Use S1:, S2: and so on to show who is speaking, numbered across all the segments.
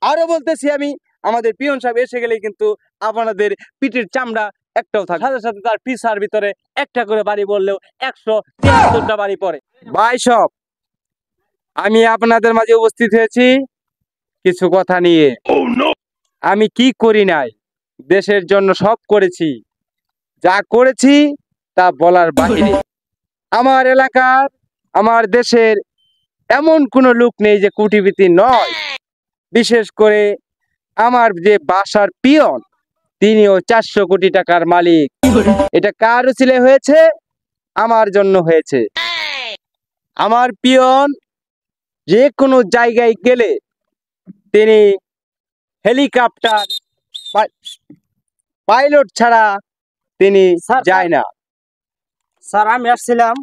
S1: আরো বলতেছি আমি, আমাদের পিয়ন সাহেব এসে গেলে কিন্তু আপনাদের পিঠের চামড়া একটাও থাকে, সাথে সাথে তার পিছার ভিতরে একটা করে বাড়ি বললেও 173টা বাড়ি পড়ে। ভাই সব, আমি আপনাদের মাঝে উপস্থিত হয়েছি কিছু কথা নিয়ে। আমি কি করি নাই, দেশের জন্য সব করেছি, যা করেছি তা বলার বাহিরে। আমার এলাকার, আমার দেশের এমন কোনো লোক নেই যে কোটিপতি নয়। বিশেষ করে আমার যে বাসার পিয়ন, তিনিও 400 কোটি টাকার মালিক। এটা কার উচিলে হয়েছে? আমার জন্য হয়েছে। আমার পিয়ন যে কোনো জায়গায় গেলে তিনি হেলিকপ্টার পাইলট ছাড়া তিনি যায় না।
S2: স্যার, আমি আসছিলাম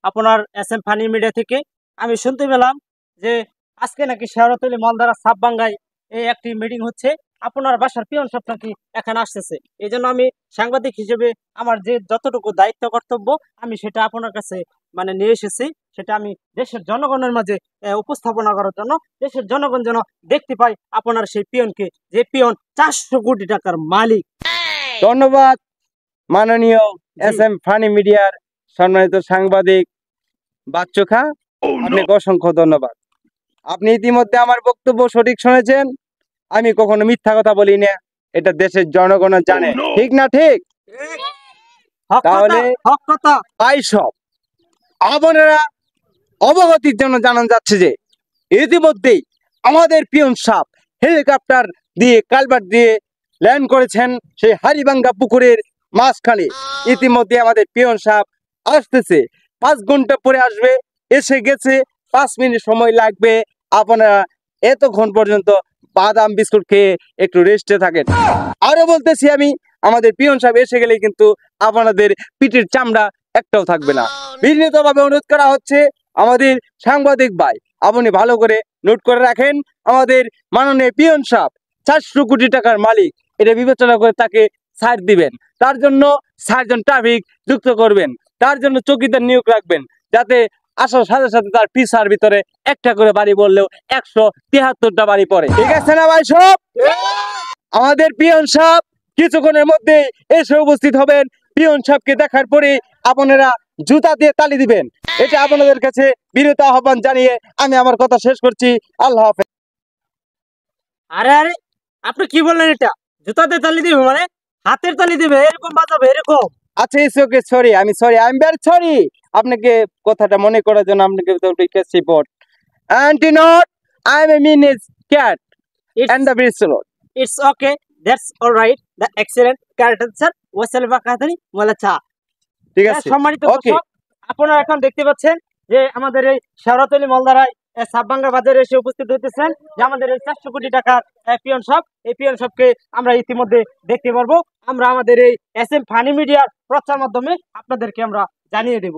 S2: আপনার SM ফানি মিডিয়া থেকে। আমি শুনতে পেলাম যে আজকে নাকি শেওড়াতলী মালদারা সাববাঙ্গায় এই একটি মিটিং হচ্ছে। আপনার বাসার পিয়ন সব নাকি এখানে আসতেছে। এই জন্য আমি সাংবাদিক হিসেবে আমার যে যতটুকু দায়িত্ব কর্তব্য আমি সেটা আপনার কাছে মানে নিয়ে এসেছি। সেটা আমি দেশের জনগণের মাঝে উপস্থাপনা করার জন্য, দেশের জনগণ যেন দেখতে পাই আপনার সেই পিয়নকে, যে পিয়ন 400 কোটি টাকার মালিক।
S1: ধন্যবাদ মাননীয় SM ফানি মিডিয়ার সম্মানিত সাংবাদিক বাচ্চু খা, আপনাকে অসংখ্য ধন্যবাদ। আপনি ইতিমধ্যে আমার বক্তব্য সঠিক শুনেছেন। আমি কখনো মিথ্যা কথা বলি না, এটা দেশের জনগণ জানে। ঠিক না ঠিক? তাহলে তাই সব আপনারা অবগতির জন্য জানান যাচ্ছে যে ইতিমধ্যেই আমাদের পিয়ন সাহেব হেলিকপ্টার দিয়ে কালভার্ট দিয়ে ল্যান্ড করেছেন সেই হাড়িভাঙ্গা পুকুরের মাঝখানে। ইতিমধ্যে আমাদের পিয়ন সাহেব আসতেছে, 5 ঘন্টা পরে আসবে। এসে গেছে, 5 মিনিট সময় লাগবে। আপনারা এতক্ষণ পর্যন্ত বাদাম বিস্কুট খেয়ে একটু রেস্টে থাকেন। আরো বলতেছি আমি, আমাদের পিয়ন সাহেব এসে গেলে কিন্তু আপনাদের পিঠের চামড়া একটাও থাকবে না। বিনীতভাবে অনুরোধ করা হচ্ছে আমাদের সাংবাদিক ভাই, আপনি ভালো করে নোট করে রাখেন। আমাদের মাননীয় পিয়ন সাহেব 400 কোটি টাকার মালিক, এটা বিবেচনা করে তাকে ছাড় দিবেন। তার জন্য 4 জন ট্রাফিক যুক্ত করবেন, তার জন্য চৌকিদার নিয়োগ রাখবেন, যাতে আসার সাথে সাথে তার পিছার ভিতরে একটা করে বাড়ি বললেও 173টা বাড়ি পড়ে। ঠিক আছে না ভাই সব? আমাদের পিয়ন সাহেব কিছুক্ষণের মধ্যে এসে উপস্থিত হবেন। পিয়ন সাহেবকে দেখার পরে আপনারা জুতা দিয়ে তালি দিবেন। এটা আপনাদের কাছে বিনীত আহ্বান জানিয়ে আমি আমার কথা শেষ করছি। আল্লাহ হাফেজ।
S2: আরে আরে, আপনি কি বললেন? এটা জুতাতে তালি দিবে মানে হাতের তালি দিবে, এরকম বাজাবে এরকম?
S1: আচ্ছা, ইটস ওকে, সরি, আমি sorry, I am very sorry. আপনাকে কথাটা মনে করার জন্য আপনাকে request report and not I am a mean cat and the bridge road.
S2: It's okay, that's all right. The excellent character sir ওয়াসাল বাকাতানি মোলাচা।
S1: ঠিক আছে,
S2: সম্মানিত
S1: ওকে।
S2: দর্শক, আপনারা এখন দেখতে পাচ্ছেন যে আমাদের এই শেওড়াতলী মালদারায় সাববাঙ্গা বাজারে এসে উপস্থিত হতেছেন যে আমাদের এই 400 কোটি টাকার পিয়ন সাহেব। এই পিয়ন সাহেবকে আমরা ইতিমধ্যে দেখতে পারবো। আমরা আমাদের এই SM ফানি মিডিয়ার প্রচার মাধ্যমে আপনাদেরকে আমরা জানিয়ে দেব।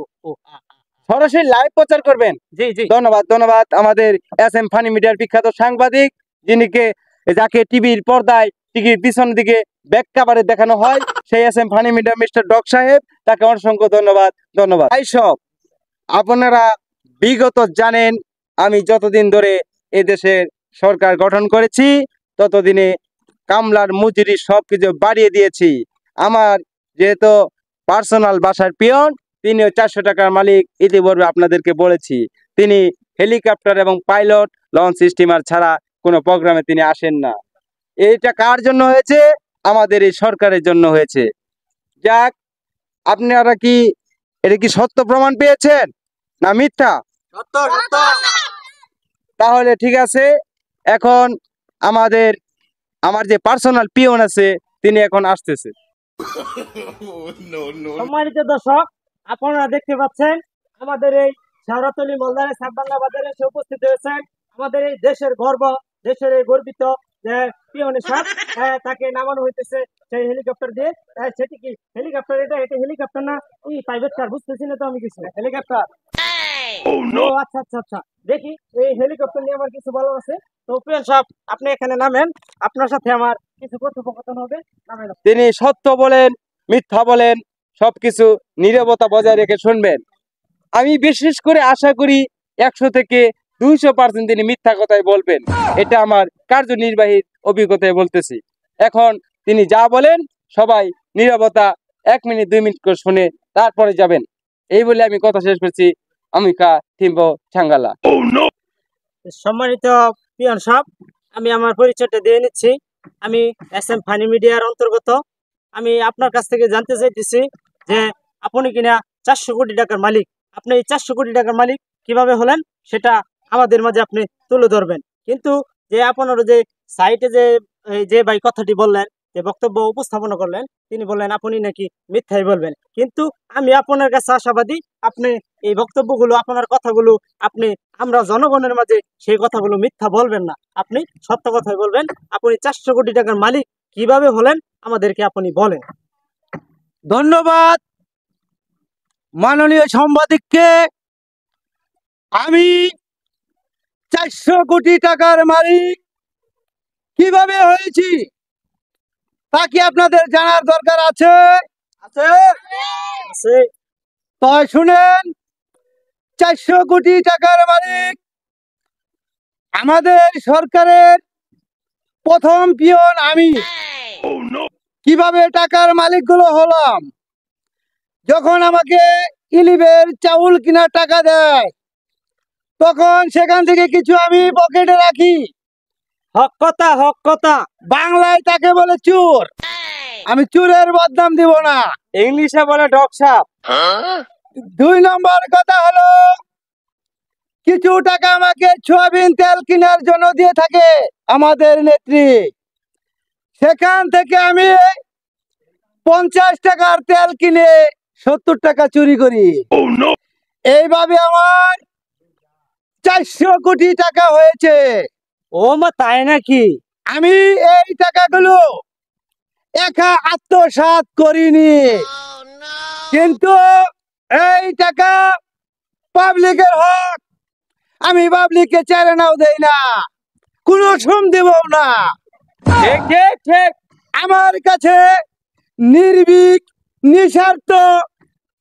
S1: সরাসরি লাইভ প্রচার করবেন?
S2: জি জি,
S1: ধন্যবাদ ধন্যবাদ। আমাদের SM ফানি মিডিয়ার বিখ্যাত সাংবাদিক, যাকে টিভির পর্দায় টিভির পিছন দিকে ব্যাক কাভারে দেখানো হয়, সেই SM funny media mister doc সাহেব, তাকে অসংখ্য ধন্যবাদ। ধন্যবাদ। তাই সব আপনারা বিগত জানেন, আমি যতদিন ধরে এদেশের সরকার গঠন করেছি ততদিনে কামলার মজুরি সবকিছু বাড়িয়ে দিয়েছি। আমার যেহেতু পার্সোনাল বাসার পিয়ন, তিনিও 400 টাকার মালিক। ইতিপূর্বে আপনাদেরকে বলেছি, তিনি হেলিকপ্টার এবং পাইলট লঞ্চ স্টিমার ছাড়া কোনো প্রোগ্রামে তিনি আসেন না। এইটা কার জন্য হয়েছে? আমাদের এই সরকারের জন্য হয়েছে। যাক, আপনারা কি এটা কি সত্য প্রমাণ পেয়েছেন না মিথ্যা? তাহলে ঠিক আছে, এখন আমার যে পার্সোনাল পিয়ন আছে তিনি এখন আসতেছে।
S2: সম্মানিত দর্শক, আপনারা দেখতে পাচ্ছেন আমাদের এই শেওড়াতলী মালদারে সাববাঙ্গা বাজারে এসে উপস্থিত হয়েছেন আমাদের এই দেশের গর্ব, দেশের এই গর্বিত যে পিয়ন সাহেব। তাকে নামানো হইতেছে সেই হেলিকপ্টার দিয়ে। সেটি কি হেলিকপ্টার? এটা হেলিকপ্টার না প্রাইভেট কার? বুঝতেছি না তো আমি কিছু। হেলিকপ্টার? ও আচ্ছা আচ্ছা আচ্ছা, দেখি এই হেলিকপ্টার নিয়ে আমার কিছু বলার আছে। তো পিয়ন সাহেব, আপনি এখানে নামেন, আপনার সাথে আমার কিছু কথোপকথন হবে। নামেন।
S1: তিনি সত্য বলেন মিথ্যা বলেন সবকিছু নীরবতা বজায় রেখে শুনবেন। আমি বিশেষ করে আশা করি 100 থেকে 200% তিনি মিথ্যা কথাই বলবেন। এটা আমার কার্যনির্বাহীর অভিজ্ঞতায় বলতেছি। এখন তিনি যা বলেন সবাই নীরবতা 1 মিনিট 2 মিনিট করে শুনে তারপরে যাবেন। এই বলে আমি কথা শেষ করছি। আমিকা থিম্বো ছাঙ্গালা।
S2: সম্মানিত পিয়ন সাহেব, আমি আমার পরিচয়টা দিয়ে নিচ্ছি। আমি SM ফানি মিডিয়ার অন্তর্গত। আমি আপনার কাছ থেকে জানতে চাইতেছি যে আপনি কিনা 400 কোটি টাকার মালিক। আপনি এই 400 কোটি টাকার মালিক কিভাবে হলেন সেটা আমাদের মাঝে আপনি তুলে ধরবেন। কিন্তু যে আপনার যে সাইটে যে ভাই কথাটি বললেন, যে বক্তব্য উপস্থাপনা করলেন, তিনি বললেন আপনি নাকি মিথ্যাই বলবেন। কিন্তু আমি আপনার কাছে আশাবাদী আপনি এই বক্তব্যগুলো, আপনার কথাগুলো আপনি আমরা জনগণের মাঝে সেই কথাগুলো মিথ্যা বলবেন না, আপনি সত্য কথাই বলবেন। আপনি 400 কোটি টাকার মালিক কিভাবে হলেন আমাদেরকে আপনি বলেন।
S3: ধন্যবাদ মাননীয় সাংবাদিককে। আমি 400 কোটি টাকার মালিক কিভাবে হয়েছি তা কি আপনাদের জানার দরকার আছে?
S2: আছে।
S3: তাই শুনেন, 400 কোটি টাকার মালিক আমাদের সরকারের প্রথম পিয়ন আমি। কিভাবে টাকার মালিক গুলো হলাম? যখন আমাকে ইলিবের চাউল কেনার টাকা দেয় তখন সেখান থেকে কিছু আমি পকেটে রাখি।
S2: হক কথা, হক কথা।
S3: বাংলায় তাকে বলে চোর। আমি চোরের বদনাম দিব না।
S1: ইংলিশে বলে ডগ সাপ।
S3: 2 নম্বর কথা হলো, কিছু টাকা আমাকে সয়াবিন তেল কেনার জন্য দিয়ে থাকে আমাদের নেত্রী। সেখান থেকে আমি 50 টাকার তেল কিনে 70 টাকা চুরি করি। এইভাবে আমার 400 কোটি টাকা হয়েছে।
S2: ও মা, তাই নাকি?
S3: আমি এই টাকাগুলো একা আত্মসাৎ করিনি, কিন্তু এই টাকা পাবলিকের হক। আমি পাবলিককে চালানাও দেই না, কোনো শ্রম দেব না।
S1: ঠিক ঠিক ঠিক।
S3: আমার কাছে নির্ভীক নিঃস্বার্থ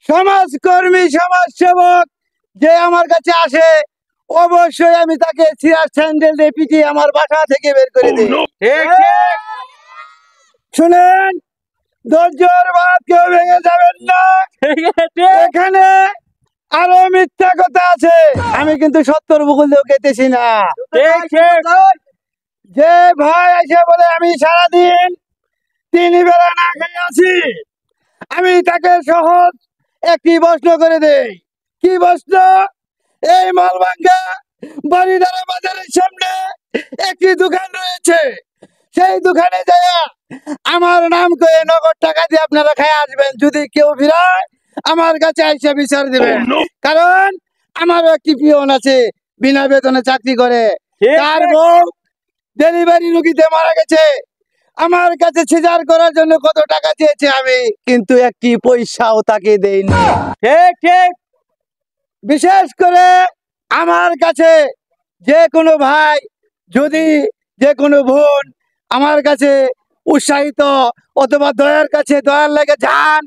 S3: সমাজকর্মী সমাজসেবক যে আমার কাছে আসে, অবশ্যই আমি তাকে চেয়ার স্যান্ডেল দিয়ে পিটিয়ে আমার বাসা থেকে বের করে দিই।
S1: ঠিক ঠিক।
S3: শুনেন, ধৈর্যের বাঁধ কেউ ভেঙে যাবেন না। এখানে আরো মিথ্যা কথা আছে, আমি কিন্তু সত্যর বুকুল দিয়েও কেটেছি না।
S1: ঠিক ঠিক।
S3: যে ভাই এসে বলে আমি সারাদিন 3 বেলা না খেয়ে আছি, আমি তাকে সহজ একটি প্রশ্ন করে দেই। কি প্রশ্ন? এই মালবাঙ্গা বাড়িধারা বাজারের সামনে একটি দোকান রয়েছে, সেই দোকানে যায় আমার নাম করে নগদ টাকা দিয়ে আপনারা খেয়ে আসবেন। যদি কেউ ফিরায় আমার কাছে আইসা বিচার দিবেন। কারণ আমারও একটি পিয়ন আছে, বিনা বেতনে চাকরি করে। তার বউ ডেলিভারি রুগীতে মারা গেছে, আমার কাছে সিজার করার জন্য কত টাকা চেয়েছে, আমি কিন্তু একটি পয়সাও তাকে দেইনি।
S1: ঠিক ঠিক।
S3: বিশেষ করে আমার কাছে যে কোনো ভাই, যদি যে কোনো বোন আমার কাছে উৎসাহিত অথবা দয়ার কাছে দয়ার লেগে যান,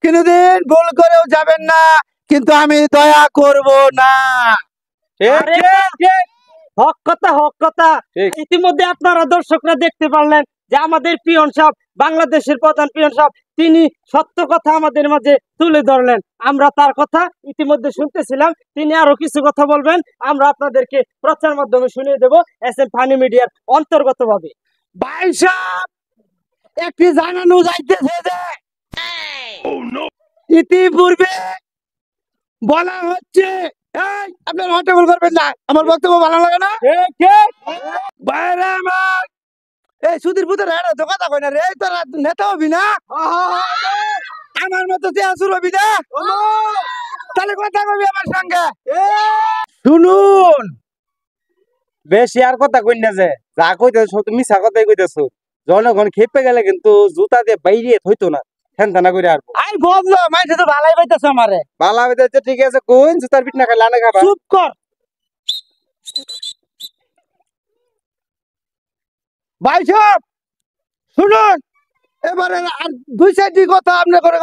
S3: কোনোদিন ভুল করেও যাবেন না, কিন্তু আমি দয়া করব না।
S1: ঠিক ঠিক ঠিক।
S2: হক কথা, হক কথা।
S1: ঠিক।
S2: ইতিমধ্যে আপনারা দর্শকরা দেখতে পারলেন যে আমাদের পিয়ন সাহেব, বাংলাদেশের প্রধান পিয়ন সাহেব, তিনি সত্য কথা আমাদের মাঝে তুলে ধরলেন। আমরা তার কথা ইতিমধ্যে শুনতেছিলাম, তিনি আরো কিছু কথা বলবেন, আমরা আপনাদেরকে প্রচার মাধ্যমে শুনিয়ে দেব SM ফানি মিডিয়ার অন্তর্গত ভাবে।
S3: ভাই সাহেব, একটি জানানো যাইতেছে যে ইতিপূর্বে বলা হচ্ছে, এই আপনার হট্টগোল করবেন না, আমার বক্তব্য ভালো লাগে না।
S1: ঠিক ঠিক।
S3: বাইরে আমার এই সুধীর পুতের হেডে তো কথা কই না রে, তোর নেতা হবি না, আমার মতো চেয়ার হবি না, তাহলে কথা কবি আমার সঙ্গে। শুনুন,
S1: বেশি আর কথা কই না, যে যা কইতেছ তুমি মিছা কথাই কইতেছ। জনগণ খেপে গেলে কিন্তু জুতা দিয়ে বাইরে থইতো না, ফেনতানা করে আর
S3: আই বদলো মাইছে তো ভালাই পাইতেছ আমারে।
S1: বালা হইতেছে। ঠিক আছে, কোন জুতার পিঠ না খাইলে আনে খাবা।
S3: চুপ কর ভাই সাহেব, শুনুন, এবারে আর 2-4টি কথা আপনার করে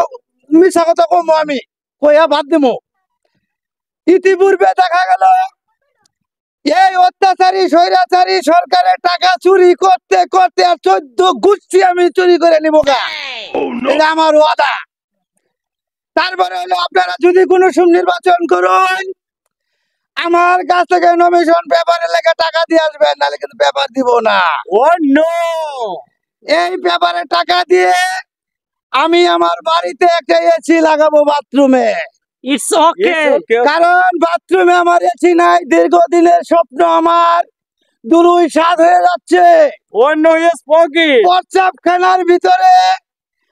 S3: মিছা কথা কমো, আমি কইয়া বাদ দেবো। ইতিপূর্বে দেখা গেল এই অত্যাচারী স্বৈরাচারী সরকারের টাকা চুরি করতে করতে আর 14 গুচ্ছি আমি চুরি করে নিব গা। এটা আমার ওয়াদা। তারপরে হলো আপনারা যদি কোনো নির্বাচন করুন, আমার কাছ থেকে নমিশন পেপারে লেখা টাকা দিয়ে আসবেন, নাহলে কিন্তু পেপার দিব না।
S1: ও নো,
S3: এই পেপারে টাকা দিয়ে আমি আমার বাড়িতে একটা এসি লাগাবো বাথরুমে।
S2: It's okay.
S3: কারণ বাথরুমে আমার এসি নাই, দীর্ঘদিনের স্বপ্ন আমার দুলুই স্বাদ হয়ে যাচ্ছে।
S1: ও নো ইজ স্পোকি।
S3: প্রস্রাবখানার ভিতরে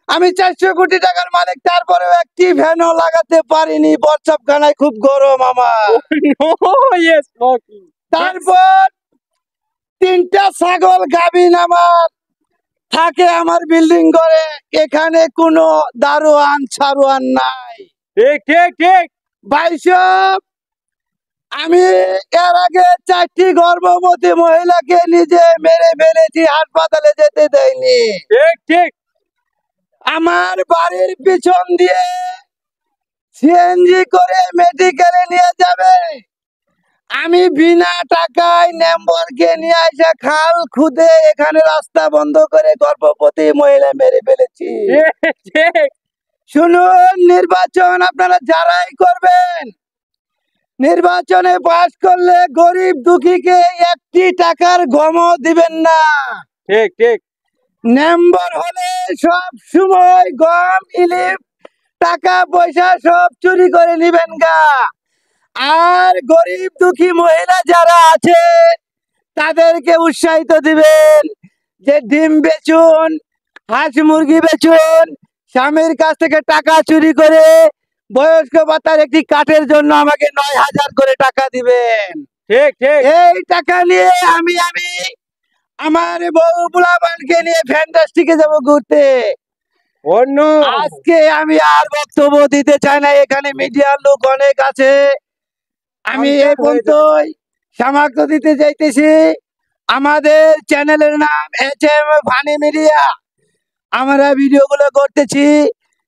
S3: আমি 400 কোটি টাকার মালিক, তারপরেও একটি ফ্যানও লাগাতে পারিনি। প্রস্রাবখানায় খুব গরম আমার।
S1: নো ইজ স্পোকি।
S3: তারপর 3টা ছাগল গাভিন আমার থাকে আমার বিল্ডিং করে। এখানে কোনো দারোয়ান সারোয়ান নাই।
S1: ঠিক ঠিক ঠিক।
S3: ভাইসব, আমি এর আগে 4টি গর্ভবতী মহিলাকে নিজে মেরে ফেলেছি, হাসপাতালে যেতে দেয়নি।
S1: ঠিক ঠিক।
S3: আমার বাড়ির পিছন দিয়ে সিএনজি করে মেডিকেলে নিয়ে যাবে, আমি বিনা টাকায় নেম্বরকে নিয়ে এসে খাল খুদে এখানে রাস্তা বন্ধ করে গর্ভবতী মহিলা মেরে ফেলেছি।
S1: ঠিক ঠিক।
S3: শুনুন, নির্বাচন আপনারা যারাই করবেন, নির্বাচনে পাস করলে গরিব দুঃখীকে 1টি টাকার গমও দিবেন না।
S1: ঠিক ঠিক।
S3: নম্বর হলে সব সময় গম, ইলিশ, টাকা পয়সা সব চুরি করে নিবেন গা। আর গরিব দুঃখী মহিলা যারা আছে তাদেরকে উৎসাহিত দিবেন যে ডিম বেচুন, হাঁস মুরগি বেচুন, স্বামীর কাছ থেকে টাকা চুরি করে বয়স্ক ভাতার একটি কাঠের জন্য আমাকে 9,000 করে টাকা দিবেন।
S1: ঠিক ঠিক।
S3: এই টাকা নিয়ে আমি আমার বউ বুলাবানকে নিয়ে ফ্যান্টাস্টিকে যাব ঘুরতে।
S1: ও নো।
S3: আজকে আমি আর বক্তব্য দিতে চাই না, এখানে মিডিয়ার লোক অনেক আছে। আমি এই পর্যন্তই সমাপ্ত দিতে চাইতেছি। আমাদের চ্যানেলের নাম HM ফানি মিডিয়া। আমরা ভিডিওগুলো করতেছি,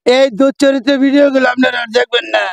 S3: এই দুশ্চরিত্র ভিডিওগুলো আপনারা আর দেখবেন না।